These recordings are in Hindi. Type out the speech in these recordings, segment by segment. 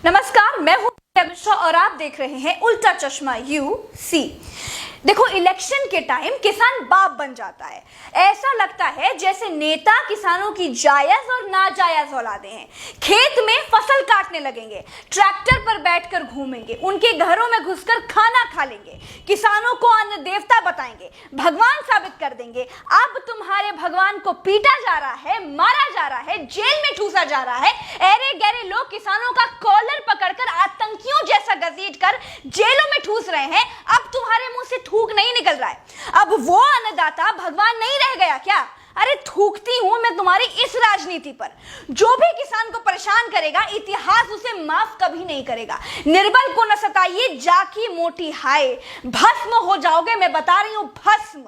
नमस्कार, मैं हूं मिश्रा और आप देख रहे हैं उल्टा चश्मा यूसी। देखो, इलेक्शन के टाइम किसान बाप बन जाता है। ऐसा लगता है जैसे नेता किसानों की जायज और नाजायज औलादे हैं। खेत में फसल काटने लगेंगे, ट्रैक्टर पर बैठकर घूमेंगे, उनके घरों में घुसकर खाना खा लेंगे, किसानों को अन्न देवता बताएंगे, भगवान साबित कर देंगे। अब तुम्हारे भगवान को पीटा जा रहा है, मारा जा रहा है, जेल में ठूसा जा रहा है। ऐरे गहरे लोग किसानों का कॉलर पकड़कर आतंकियों जैसा घसीटकर जेलों में ठूस रहे हैं। अब तुम्हारे मुंह से थूक नहीं निकल रहा है। अब वो अन्नदाता भगवान नहीं रह गया क्या? अरे थूकती हूं मैं तुम्हारी इस राजनीति पर। जो भी किसान को परेशान करेगा, इतिहास उसे माफ कभी नहीं करेगा। निर्बल को न सताइए, जाकी मोटी हाय, भस्म हो जाओगे। मैं बता रही हूं, भस्म।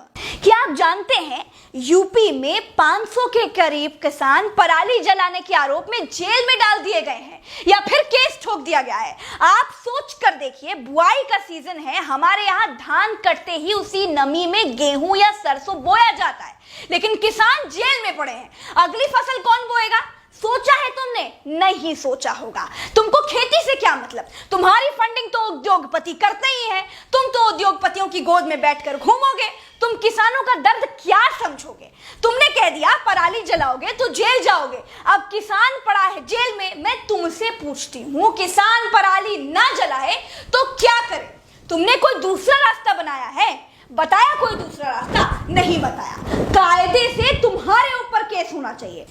क्या आप जानते हैं यूपी में 500 के करीब किसान पराली जलाने के आरोप में जेल में डाल दिए गए हैं या फिर केस ठोक दिया गया है। आप सोच कर देखिए, बुआई का सीजन है, हमारे यहाँ धान कटते ही उसी नमी में गेहूं या सरसों बोया जाता है, लेकिन किसान जेल में पड़े हैं। अगली फसल कौन बोएगा? सोचा है तुमने? नहीं सोचा होगा। तुमको खेती से क्या मतलब? तुम्हारी फंडिंग तो उद्योगपति करते ही हैं। तुम तो उद्योगपतियों की गोद में बैठकर घूमोगे। तुम किसानों का दर्द क्या समझोगे? तुमने कह दिया पराली जलाओगे तो जेल जाओगे। अब किसान पड़ा है जेल में। मैं तुमसे पूछती हूं, किसान पराली ना जलाए तो क्या करे? तुमने कोई दूसरा रास्ता बनाया है? बताया कोई दूसरा रास्ता? नहीं बताया। कायदे से तुम्हारे ऊपर केस होना चाहिए।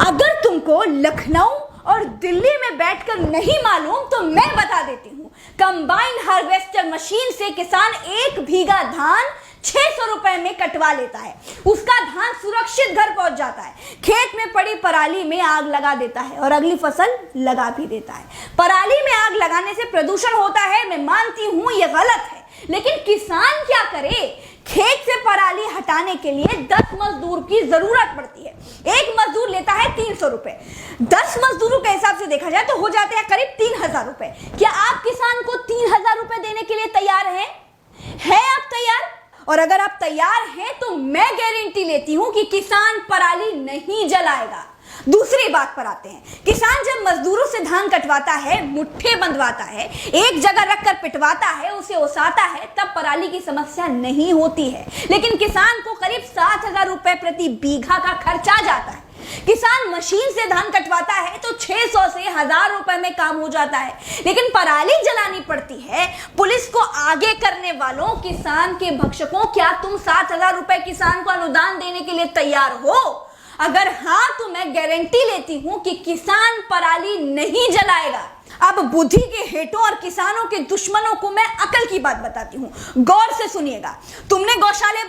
अगर तुमको लखनऊ और दिल्ली में बैठकर नहीं मालूम तो मैं बता देती हूँ। कंबाइन हार्वेस्टर मशीन से किसान 1 बीघा धान 600 रुपए में कटवा लेता है। उसका धान सुरक्षित घर पहुंच जाता है। खेत में पड़ी पराली में आग लगा देता है और अगली फसल लगा भी देता है। पराली में आग लगाने से प्रदूषण होता है, मैं मानती हूं ये गलत है, लेकिन किसान क्या करे? खेत से पराली हटाने के लिए 10 मजदूर की जरूरत पड़ती है। एक मजदूर लेता है 300 रुपए। 10 मजदूरों के हिसाब से देखा जाए तो हो जाते हैं करीब 3000 रुपए। क्या आप किसान को 3000 रुपए देने के लिए तैयार हैं? आप तैयार? और अगर आप तैयार हैं तो मैं गारंटी लेती हूं कि किसान पराली नहीं जलाएगा। दूसरी बात पर आते हैं। किसान जब मजदूरों से धान कटवाता है, मुट्ठे बंधवाता है, एक जगह रखकर पिटवाता है, उसे ओसाता है, तब पराली की समस्या नहीं होती है। लेकिन किसान को करीब 7000 रुपए प्रति बीघा का खर्चा जाता है। किसान मशीन से धान कटवाता है तो 600 से 1000 रुपए में काम हो जाता है, लेकिन पराली जलानी पड़ती है। पुलिस को आगे करने वालों, किसान के भक्षकों, क्या तुम 7000 रुपए किसान को अनुदान देने के लिए तैयार हो? अगर हाँ तो मैं गारंटी लेती हूं कि किसान पराली नहीं जलाएगा। अब बुद्धि के हेटों और किसानों के दुश्मनों को मैं अकल की बात बताती हूं, गौर से सुनिएगा। तुमने गौशाले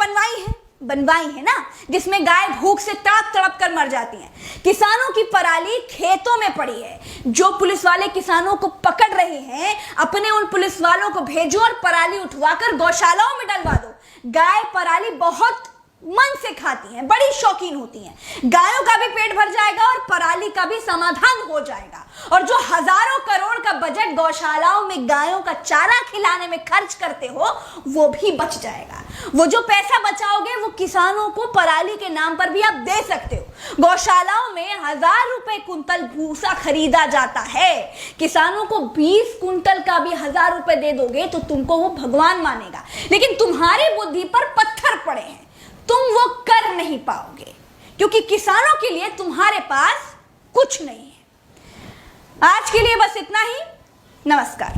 बनवाई है ना, जिसमें गाय भूख से तड़प तड़प कर मर जाती हैं। किसानों की पराली खेतों में पड़ी है। जो पुलिस वाले किसानों को पकड़ रहे हैं, अपने उन पुलिस वालों को भेजो और पराली उठवाकर गौशालाओं में डलवा दो। गाय पराली बहुत मन से खाती हैं, बड़ी शौकीन होती हैं। गायों का भी पेट भर जाएगा और पराली का भी समाधान हो जाएगा। और जो हजारों करोड़ का बजट गौशालाओं में गायों का चारा खिलाने में खर्च करते हो, वो भी बच जाएगा। वो जो पैसा बचाओगे वो किसानों को पराली के नाम पर भी आप दे सकते हो। गौशालाओं में 1000 रुपए कुंतल भूसा खरीदा जाता है। किसानों को 20 कुंतल का भी 1000 रुपए दे दोगे तो तुमको वो भगवान मानेगा। लेकिन तुम्हारी बुद्धि पर पत्थर पड़े हैं, तुम वो कर नहीं पाओगे, क्योंकि किसानों के लिए तुम्हारे पास कुछ नहीं है। आज के लिए बस इतना ही। नमस्कार।